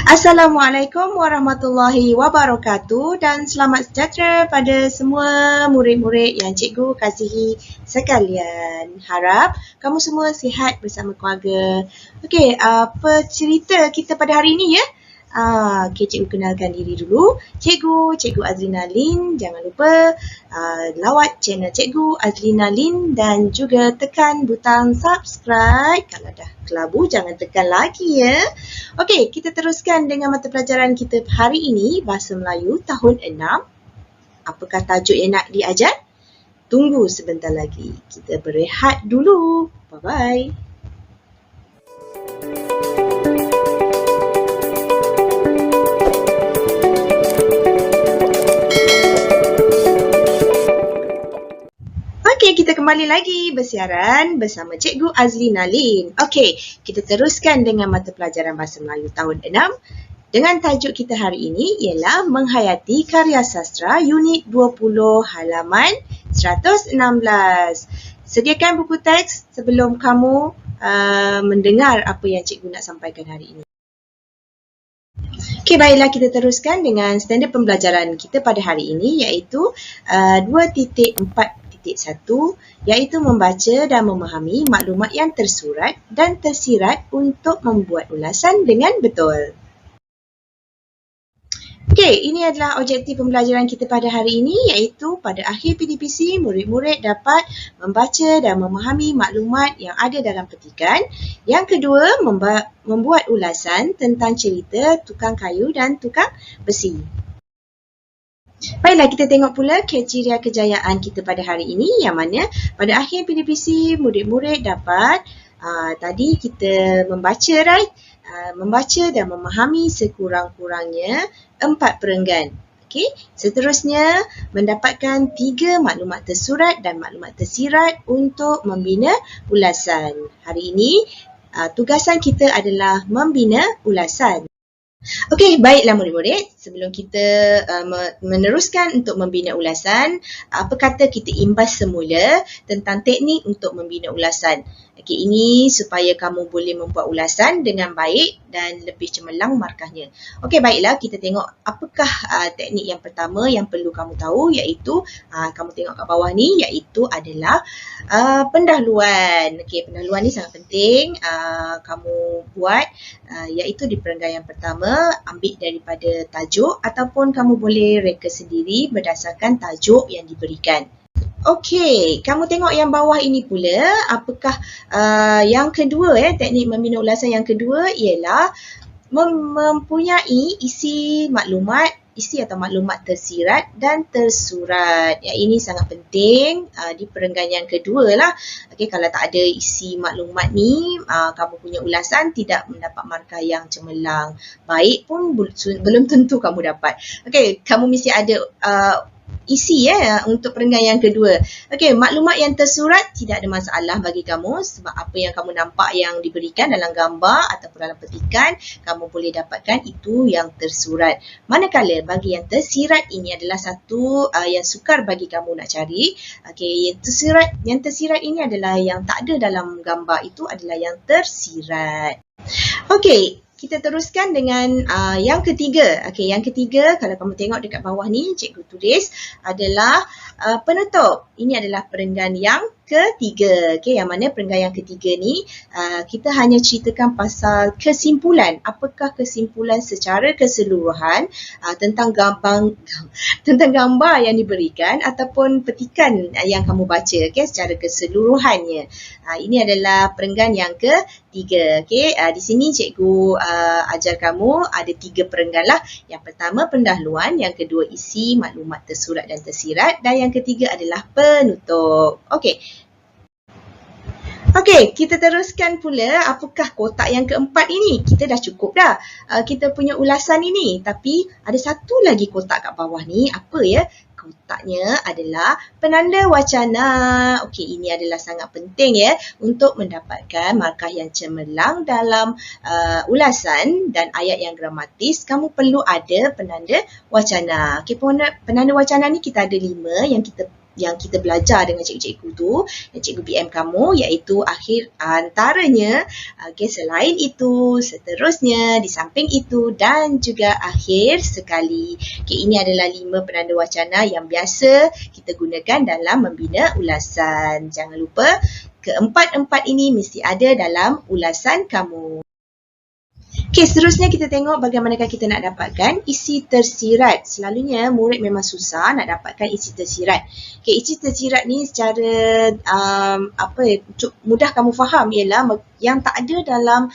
Assalamualaikum warahmatullahi wabarakatuh dan selamat sejahtera pada semua murid-murid yang cikgu kasihi sekalian. Harap kamu semua sihat bersama keluarga. Okey, apa cerita kita pada hari ini ya? Okey, cikgu kenalkan diri dulu. Cikgu Azrina Lin. Jangan lupa lawat channel cikgu Azrina Lin dan juga tekan butang subscribe. Kalau dah kelabu, jangan tekan lagi ya. Okey, kita teruskan dengan mata pelajaran kita hari ini, Bahasa Melayu tahun 6. Apakah tajuk yang nak diajar? Tunggu sebentar lagi. Kita berehat dulu. Bye-bye. Okey, kita kembali lagi bersiaran bersama Cikgu Azlina Lin. Okey, kita teruskan dengan mata pelajaran Bahasa Melayu tahun 6. Dengan tajuk kita hari ini ialah Menghayati Karya Sastra Unit 20 halaman 116. Sediakan buku teks sebelum kamu mendengar apa yang cikgu nak sampaikan hari ini. Okey, baiklah kita teruskan dengan standard pembelajaran kita pada hari ini iaitu 2.4.1 iaitu membaca dan memahami maklumat yang tersurat dan tersirat untuk membuat ulasan dengan betul. Okey, ini adalah objektif pembelajaran kita pada hari ini iaitu pada akhir PDPC, murid-murid dapat membaca dan memahami maklumat yang ada dalam petikan. Yang kedua, membuat ulasan tentang cerita tukang kayu dan tukang besi. Baiklah, kita tengok pula kriteria kejayaan kita pada hari ini yang mana pada akhir PDPC, murid-murid dapat tadi kita membaca, right? Membaca dan memahami sekurang-kurangnya 4 perenggan. Okey, seterusnya mendapatkan 3 maklumat tersurat dan maklumat tersirat untuk membina ulasan. Hari ini tugasan kita adalah membina ulasan. Okey, baiklah murid-murid. Sebelum kita meneruskan untuk membina ulasan, apa kata kita imbas semula tentang teknik untuk membina ulasan. Okey, ini supaya kamu boleh membuat ulasan dengan baik dan lebih cemerlang markahnya. Okey, baiklah kita tengok apakah teknik yang pertama yang perlu kamu tahu iaitu kamu tengok kat bawah ni iaitu adalah pendahuluan. Okey, pendahuluan ni sangat penting kamu buat iaitu di perenggan yang pertama ambil daripada tajuk ataupun kamu boleh reka sendiri berdasarkan tajuk yang diberikan. Okey, kamu tengok yang bawah ini pula, apakah yang kedua teknik membina ulasan yang kedua ialah mempunyai isi atau maklumat tersirat dan tersurat. Ya, ini sangat penting di perenggan yang kedua lah. Okey, kalau tak ada isi maklumat ni, kamu punya ulasan tidak mendapat markah yang cemerlang. Baik pun belum tentu kamu dapat. Okey, kamu mesti ada isi untuk perenggan yang kedua. Okey, maklumat yang tersurat tidak ada masalah bagi kamu sebab apa yang kamu nampak yang diberikan dalam gambar ataupun dalam petikan, kamu boleh dapatkan itu yang tersurat. Manakala bagi yang tersirat ini adalah satu yang sukar bagi kamu nak cari. Okey, yang tersirat ini adalah yang tak ada dalam gambar, itu adalah yang tersirat. Okey, kita teruskan dengan yang ketiga. Okey, yang ketiga kalau kamu tengok dekat bawah ni, cikgu tulis adalah penutup. Ini adalah perenggan yang ketiga. Okey, yang mana perenggan yang ketiga ni kita hanya ceritakan pasal kesimpulan. Apakah kesimpulan secara keseluruhan tentang gambar yang diberikan ataupun petikan yang kamu baca, okey, secara keseluruhannya. Ini adalah perenggan yang ketiga. Okey, di sini cikgu ajar kamu ada 3 perenggan lah. Yang pertama pendahuluan, yang kedua isi maklumat tersurat dan tersirat dan yang ketiga adalah penutup. Okey. Okey, kita teruskan pula apakah kotak yang keempat ini. Kita dah cukup dah kita punya ulasan ini, tapi ada satu lagi kotak kat bawah ni. Apa ya? Kotaknya adalah penanda wacana. Okey, ini adalah sangat penting ya untuk mendapatkan markah yang cemerlang dalam ulasan dan ayat yang gramatis. Kamu perlu ada penanda wacana. Okey, penanda wacana ni kita ada 5 yang kita yang kita belajar dengan cikgu-cikgu tu, yang cikgu BM kamu, iaitu akhir antaranya. Okey, selain itu, seterusnya, di samping itu dan juga akhir sekali. Okey, ini adalah 5 penanda wacana yang biasa kita gunakan dalam membina ulasan. Jangan lupa, keempat-empat ini mesti ada dalam ulasan kamu. Okey, seterusnya kita tengok bagaimanakah kita nak dapatkan isi tersirat. Selalunya murid memang susah nak dapatkan isi tersirat. Okey, isi tersirat ni secara mudah kamu faham ialah yang tak ada dalam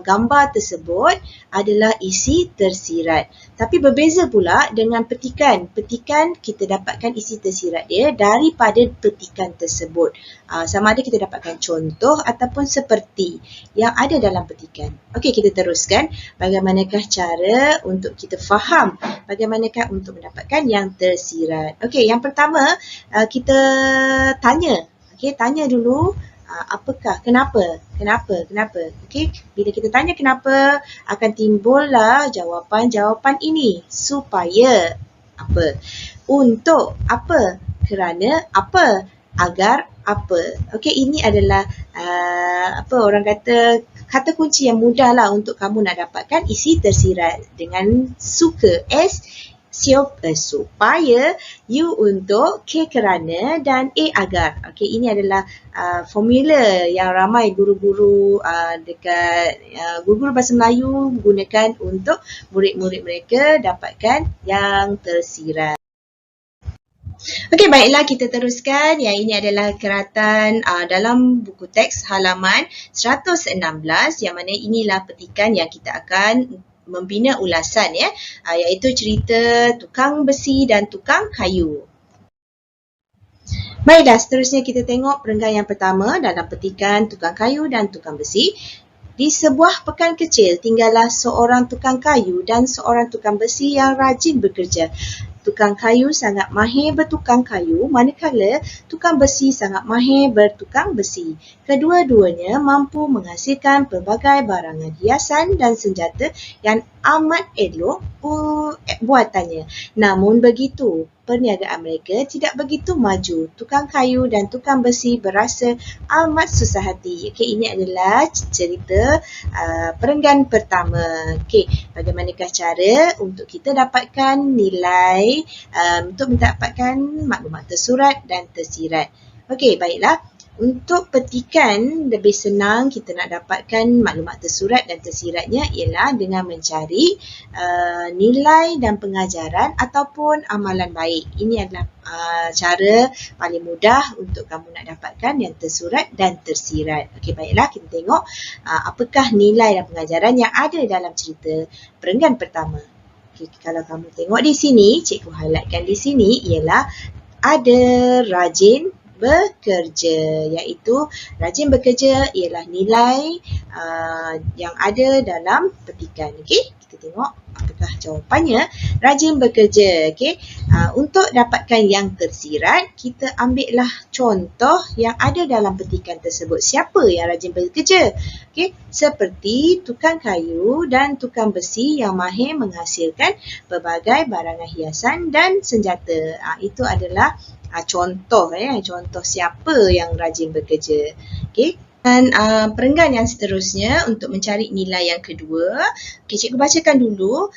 gambar tersebut adalah isi tersirat. Tapi berbeza pula dengan petikan. Petikan kita dapatkan isi tersirat dia daripada petikan tersebut. Sama ada kita dapatkan contoh ataupun seperti yang ada dalam petikan. Okey, kita teruskan. Bagaimanakah cara untuk kita faham bagaimanakah untuk mendapatkan yang tersirat. Okey, yang pertama kita tanya. Okey, tanya dulu apakah, kenapa. Okey, bila kita tanya kenapa, akan timbullah jawapan-jawapan ini. Supaya apa? Untuk apa? Kerana apa? Agar apa? Okey, ini adalah orang kata kunci yang mudah lah untuk kamu nak dapatkan isi tersirat dengan suka. Supaya, U untuk, K kerana dan A agar. Okey, ini adalah formula yang ramai guru-guru dekat guru-guru bahasa Melayu gunakan untuk murid-murid mereka dapatkan yang tersirat. Okey, baiklah kita teruskan. Yang ini adalah keratan dalam buku teks halaman 116 yang mana inilah petikan yang kita akan membina ulasan ya, iaitu cerita tukang besi dan tukang kayu. Baiklah, seterusnya kita tengok perenggan yang pertama dalam petikan tukang kayu dan tukang besi. Di sebuah pekan kecil tinggallah seorang tukang kayu dan seorang tukang besi yang rajin bekerja. Tukang kayu sangat mahir bertukang kayu, manakala tukang besi sangat mahir bertukang besi. Kedua-duanya mampu menghasilkan pelbagai barangan hiasan dan senjata yang amat elok buatannya. Namun begitu, perniagaan mereka tidak begitu maju. Tukang kayu dan tukang besi berasa amat susah hati. Okey, ini adalah cerita perenggan pertama. Okey, bagaimanakah cara untuk kita dapatkan nilai untuk mendapatkan maklumat tersurat dan tersirat. Okey, baiklah. Untuk petikan lebih senang kita nak dapatkan maklumat tersurat dan tersiratnya ialah dengan mencari nilai dan pengajaran ataupun amalan baik. Ini adalah cara paling mudah untuk kamu nak dapatkan yang tersurat dan tersirat. Okey, baiklah kita tengok apakah nilai dan pengajaran yang ada dalam cerita perenggan pertama. Okay, kalau kamu tengok di sini, cikgu highlightkan di sini ialah ada rajin bekerja, iaitu rajin bekerja ialah nilai yang ada dalam petikan. Okey, kita tengok apakah jawapannya. Rajin bekerja. Okey, untuk dapatkan yang tersirat, kita ambillah contoh yang ada dalam petikan tersebut. Siapa yang rajin bekerja? Okey, seperti tukang kayu dan tukang besi yang mahir menghasilkan pelbagai barangan hiasan dan senjata. Itu adalah contoh siapa yang rajin bekerja. Okey. Dan perenggan yang seterusnya untuk mencari nilai yang kedua. Okey, cikgu bacakan dulu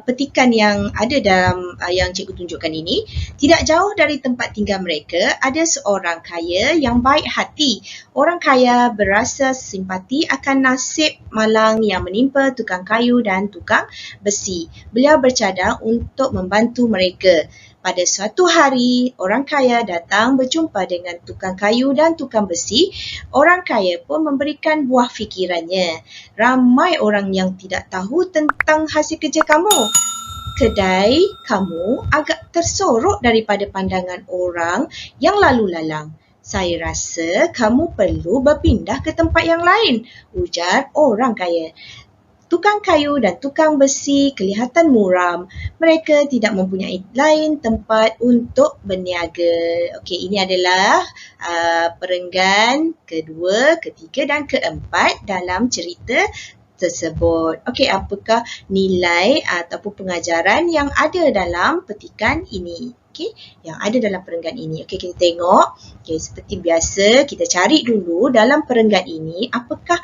petikan yang ada dalam yang cikgu tunjukkan ini. Tidak jauh dari tempat tinggal mereka ada seorang kaya yang baik hati. Orang kaya berasa simpati akan nasib malang yang menimpa tukang kayu dan tukang besi. Beliau bercadang untuk membantu mereka. Pada suatu hari, orang kaya datang berjumpa dengan tukang kayu dan tukang besi. Orang kaya pun memberikan buah fikirannya. Ramai orang yang tidak tahu tentang hasil kerja kamu. Kedai kamu agak tersorok daripada pandangan orang yang lalu lalang. Saya rasa kamu perlu berpindah ke tempat yang lain, ujar orang kaya. Tukang kayu dan tukang besi kelihatan muram. Mereka tidak mempunyai lain tempat untuk berniaga. Okey, ini adalah perenggan kedua, ketiga dan keempat dalam cerita tersebut. Okey, apakah nilai ataupun pengajaran yang ada dalam petikan ini? okey, yang ada dalam perenggan ini. Okey, kita tengok. Okey, seperti biasa kita cari dulu dalam perenggan ini apakah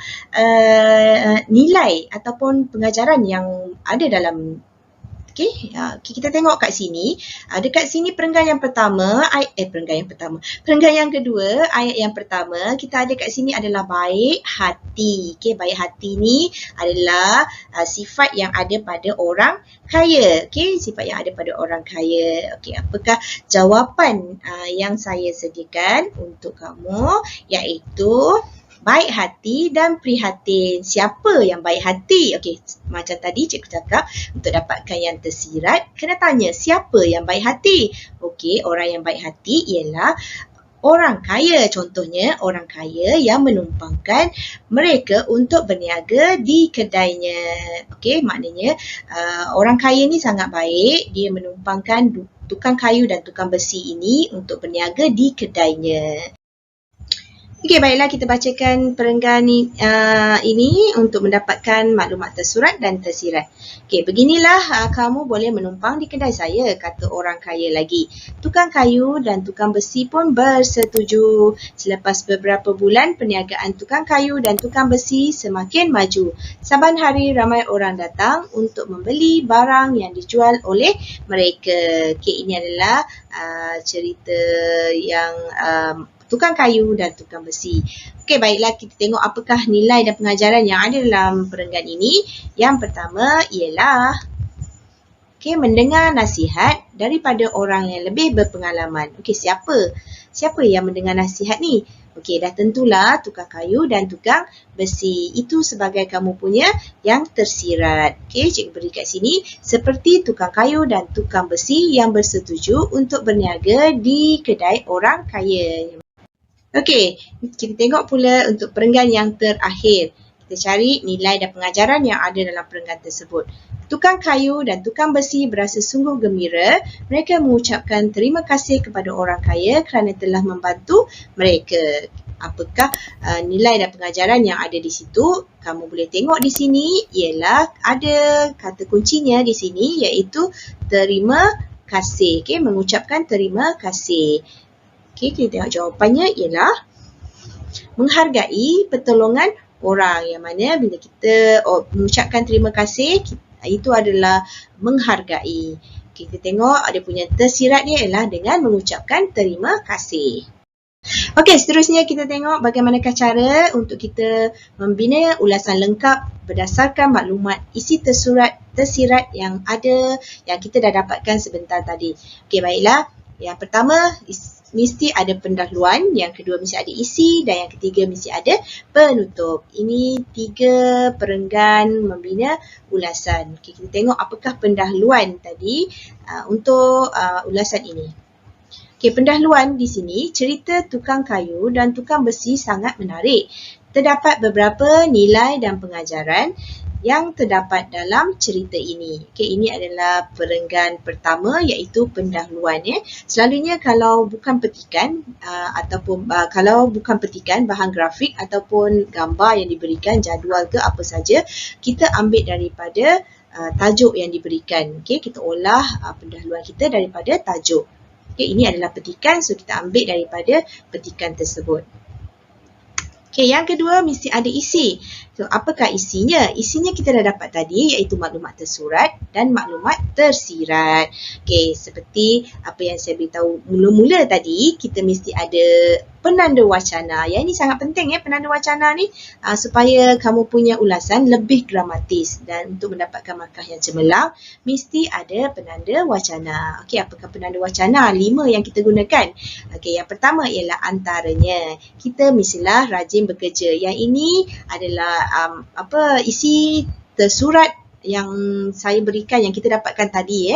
nilai ataupun pengajaran yang ada dalam. Okey, kita tengok kat sini. Dekat sini perenggan yang pertama, perenggan yang kedua, ayat yang pertama, kita ada kat sini adalah baik hati. Okey, baik hati ni adalah sifat yang ada pada orang kaya. Okey, sifat yang ada pada orang kaya. Okey, apakah jawapan yang saya sediakan untuk kamu, iaitu baik hati dan prihatin. Siapa yang baik hati? Okey, macam tadi cikgu cakap, untuk dapatkan yang tersirat, kena tanya siapa yang baik hati. Okey, orang yang baik hati ialah orang kaya. Contohnya, orang kaya yang menumpangkan mereka untuk berniaga di kedainya. Okey, maknanya orang kaya ni sangat baik. Dia menumpangkan tukang kayu dan tukang besi ini untuk berniaga di kedainya. Okey, baiklah kita bacakan perenggan ini untuk mendapatkan maklumat tersurat dan tersirat. Okey, beginilah kamu boleh menumpang di kedai saya, kata orang kaya lagi. Tukang kayu dan tukang besi pun bersetuju. Selepas beberapa bulan, perniagaan tukang kayu dan tukang besi semakin maju. Saban hari ramai orang datang untuk membeli barang yang dijual oleh mereka. Okey, ini adalah cerita yang tukang kayu dan tukang besi. Okey, baiklah kita tengok apakah nilai dan pengajaran yang ada dalam perenggan ini. Yang pertama ialah mendengar nasihat daripada orang yang lebih berpengalaman. Okey, siapa yang mendengar nasihat ni? Okey, dah tentulah tukang kayu dan tukang besi. Itu sebagai kamu punya yang tersirat. Okey, cikgu beri kat sini. Seperti tukang kayu dan tukang besi yang bersetuju untuk berniaga di kedai orang kaya. Okey, kita tengok pula untuk perenggan yang terakhir. Kita cari nilai dan pengajaran yang ada dalam perenggan tersebut. Tukang kayu dan tukang besi berasa sungguh gembira. Mereka mengucapkan terima kasih kepada orang kaya kerana telah membantu mereka. Apakah nilai dan pengajaran yang ada di situ? Kamu boleh tengok di sini ialah ada kata kuncinya di sini, iaitu terima kasih. Okey, mengucapkan terima kasih. Okey, kita tengok jawapannya ialah menghargai pertolongan orang, yang mana bila kita mengucapkan terima kasih, itu adalah menghargai. Kita tengok ada punya tersirat dia ialah dengan mengucapkan terima kasih. Okey, seterusnya kita tengok bagaimanakah cara untuk kita membina ulasan lengkap berdasarkan maklumat isi tersirat yang ada, yang kita dah dapatkan sebentar tadi. Okey, baiklah. Yang pertama, mesti ada pendahuluan, yang kedua mesti ada isi, dan yang ketiga mesti ada penutup. Ini 3 perenggan membina ulasan. Okay, kita tengok apakah pendahuluan tadi untuk ulasan ini. Okay, pendahuluan di sini, cerita tukang kayu dan tukang besi sangat menarik. Terdapat beberapa nilai dan pengajaran yang terdapat dalam cerita ini. Okey, ini adalah perenggan pertama, iaitu pendahuluan. Selalunya kalau bukan petikan kalau bukan petikan, bahan grafik ataupun gambar yang diberikan, jadual ke apa saja, kita ambil daripada tajuk yang diberikan. Okey, kita olah pendahuluan kita daripada tajuk. Okey, ini adalah petikan, so kita ambil daripada petikan tersebut. Okey, yang kedua mesti ada isi. So, apakah isinya? Isinya kita dah dapat tadi, iaitu maklumat tersurat dan maklumat tersirat. Okey, seperti apa yang saya beritahu mula-mula tadi, kita mesti ada penanda wacana. Yang ini sangat penting penanda wacana ni supaya kamu punya ulasan lebih dramatis, dan untuk mendapatkan markah yang cemerlang mesti ada penanda wacana. Okey, apakah penanda wacana? 5 yang kita gunakan. Okey, yang pertama ialah antaranya. Kita mestilah rajin bekerja. Yang ini adalah isi tersurat yang saya berikan, yang kita dapatkan tadi.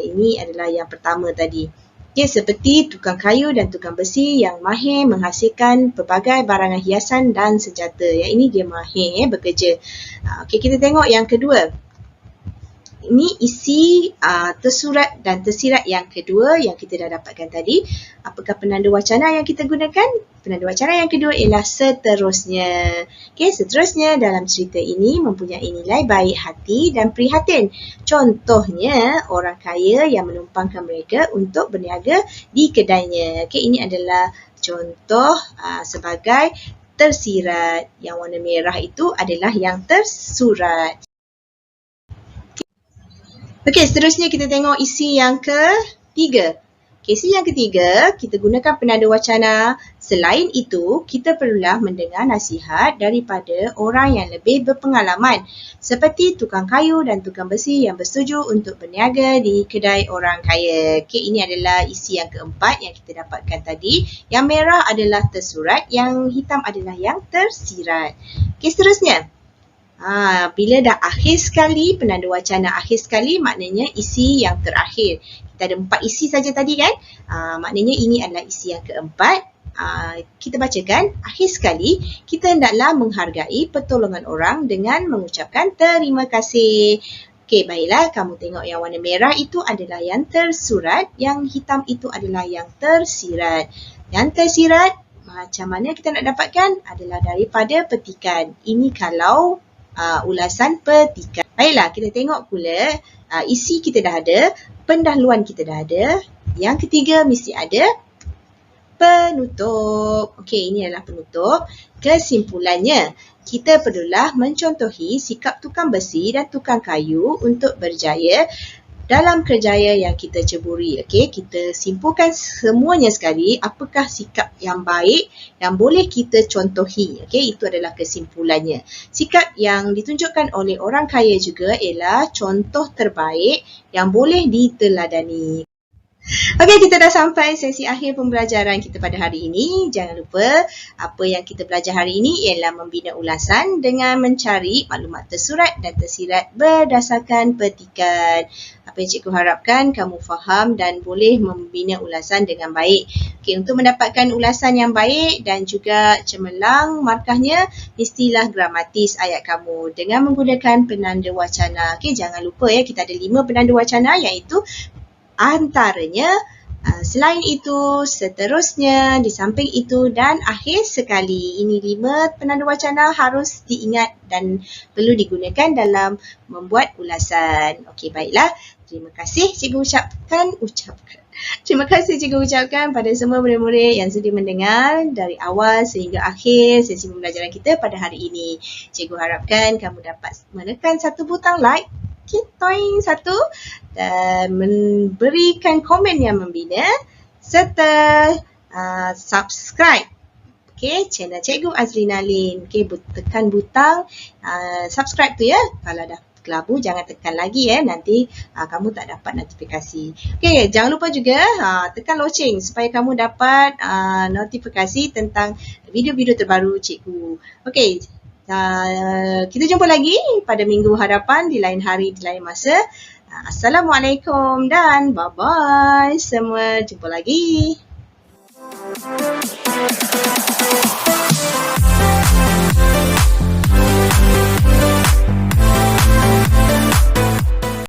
Ini adalah yang pertama tadi. Okay, seperti tukang kayu dan tukang besi yang mahir menghasilkan pelbagai barangan hiasan dan senjata. Yang ini dia mahir bekerja. Okay, kita tengok yang kedua. Ini isi tersurat dan tersirat yang kedua yang kita dah dapatkan tadi. Apakah penanda wacana yang kita gunakan? Penanda wacana yang kedua ialah seterusnya. Okey, seterusnya dalam cerita ini mempunyai nilai baik hati dan prihatin. Contohnya, orang kaya yang menumpangkan mereka untuk berniaga di kedainya. Okey, ini adalah contoh sebagai tersirat. Yang warna merah itu adalah yang tersurat. Okey, seterusnya kita tengok isi yang ketiga. Isi yang ketiga, kita gunakan penanda wacana. Selain itu, kita perlulah mendengar nasihat daripada orang yang lebih berpengalaman seperti tukang kayu dan tukang besi yang bersetuju untuk berniaga di kedai orang kaya. Okey, ini adalah isi yang keempat yang kita dapatkan tadi. Yang merah adalah tersurat, yang hitam adalah yang tersirat. Okey, seterusnya. Bila dah akhir sekali, penanda wacana akhir sekali maknanya isi yang terakhir. Kita ada 4 isi saja tadi kan? Maknanya ini adalah isi yang keempat. Kita bacakan, akhir sekali, kita hendaklah menghargai pertolongan orang dengan mengucapkan terima kasih. Okey, baiklah, kamu tengok yang warna merah itu adalah yang tersurat, yang hitam itu adalah yang tersirat. Yang tersirat, macam mana kita nak dapatkan? Adalah daripada petikan. Ini kalau ulasan petikan. Baiklah, kita tengok pula isi kita dah ada, pendahuluan kita dah ada. Yang ketiga mesti ada penutup. Okey, ini adalah penutup. Kesimpulannya, kita perlulah mencontohi sikap tukang besi dan tukang kayu untuk berjaya dalam kerjaya yang kita ceburi. Okey, kita simpulkan semuanya sekali. Apakah sikap yang baik yang boleh kita contohi? Okey, itu adalah kesimpulannya. Sikap yang ditunjukkan oleh orang kaya juga ialah contoh terbaik yang boleh diteladani. Okey, kita dah sampai sesi akhir pembelajaran kita pada hari ini. Jangan lupa, apa yang kita belajar hari ini ialah membina ulasan dengan mencari maklumat tersurat dan tersirat berdasarkan petikan. Apa yang cikgu harapkan kamu faham dan boleh membina ulasan dengan baik. Okey, untuk mendapatkan ulasan yang baik dan juga cemerlang markahnya, istilah gramatis ayat kamu dengan menggunakan penanda wacana. Okey, jangan lupa ya, kita ada 5 penanda wacana iaitu antaranya, selain itu, seterusnya, di samping itu dan akhir sekali. Ini 5 penanda wacana harus diingat dan perlu digunakan dalam membuat ulasan. Okey, baiklah. Terima kasih cikgu ucapkan. Terima kasih cikgu ucapkan pada semua murid-murid yang sudi mendengar dari awal sehingga akhir sesi pembelajaran kita pada hari ini. Cikgu harapkan kamu dapat menekan satu butang like, toing satu, dan memberikan komen yang membina serta subscribe channel Cikgu Azlina Lim. Tekan butang subscribe tu ya. Kalau dah kelabu jangan tekan lagi nanti kamu tak dapat notifikasi. Jangan lupa juga tekan loceng supaya kamu dapat notifikasi tentang video-video terbaru cikgu. Kita jumpa lagi pada minggu hadapan di lain hari, di lain masa. Assalamualaikum dan bye-bye semua. Jumpa lagi.